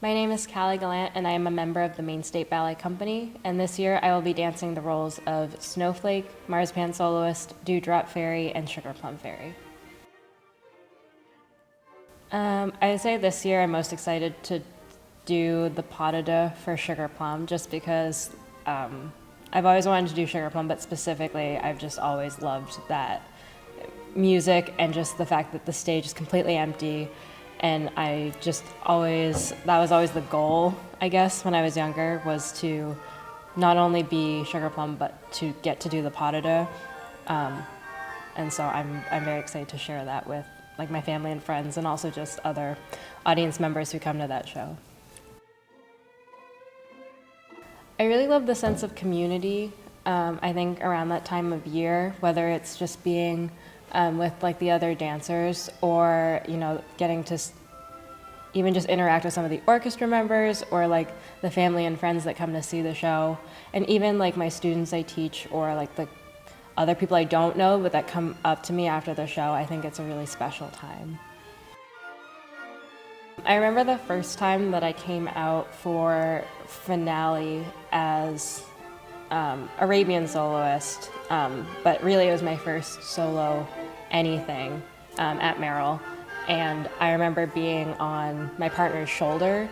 My name is Kallee and I am a member of the Maine State Ballet Company, and this year I will be dancing the roles of Snowflake, Marzipan Soloist, Dewdrop Fairy, and Sugar Plum Fairy. I'd say this year I'm most excited to do the pas de deux for Sugar Plum, just because I've always wanted to do Sugar Plum, but specifically I've just always loved that music and just the fact that the stage is completely empty. And that was always the goal, I guess, when I was younger, was to not only be Sugar Plum, but to get to do the pas de deux. And so I'm very excited to share that with my family and friends, and also just other audience members who come to that show. I really love the sense of community. I think around that time of year, whether it's just being with the other dancers, or getting to even just interact with some of the orchestra members, or the family and friends that come to see the show, and even my students I teach, or the other people I don't know but that come up to me after the show. I think it's a really special time. I remember the first time that I came out for finale as Arabian soloist, but really it was my first solo anything at Merrill. And I remember being on my partner's shoulder,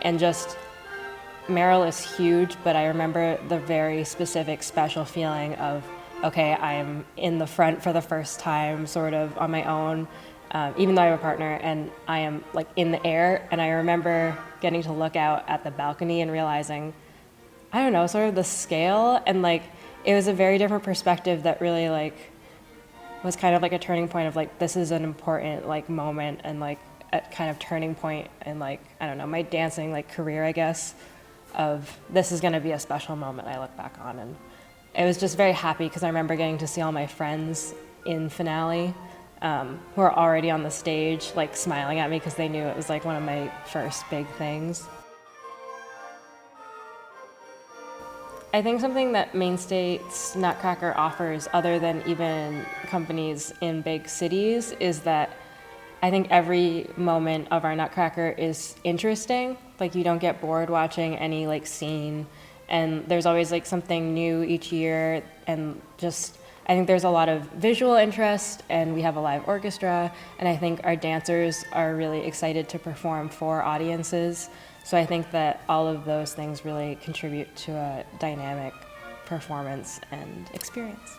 and just, Merrill is huge, but I remember the very specific special feeling of, okay, I'm in the front for the first time, sort of on my own, even though I have a partner, and I am in the air. And I remember getting to look out at the balcony and realizing, I don't know, sort of the scale, and it was a very different perspective that really was kind of a turning point of this is an important moment, and a kind of turning point in I don't know, my dancing career, I guess, of this is going to be a special moment I look back on. And it was just very happy because I remember getting to see all my friends in finale who are already on the stage smiling at me because they knew it was one of my first big things. I think something that Maine State's Nutcracker offers, other than even companies in big cities, is that I think every moment of our Nutcracker is interesting. You don't get bored watching any scene, and there's always something new each year, and just I think there's a lot of visual interest, and we have a live orchestra, and I think our dancers are really excited to perform for audiences. So I think that all of those things really contribute to a dynamic performance and experience.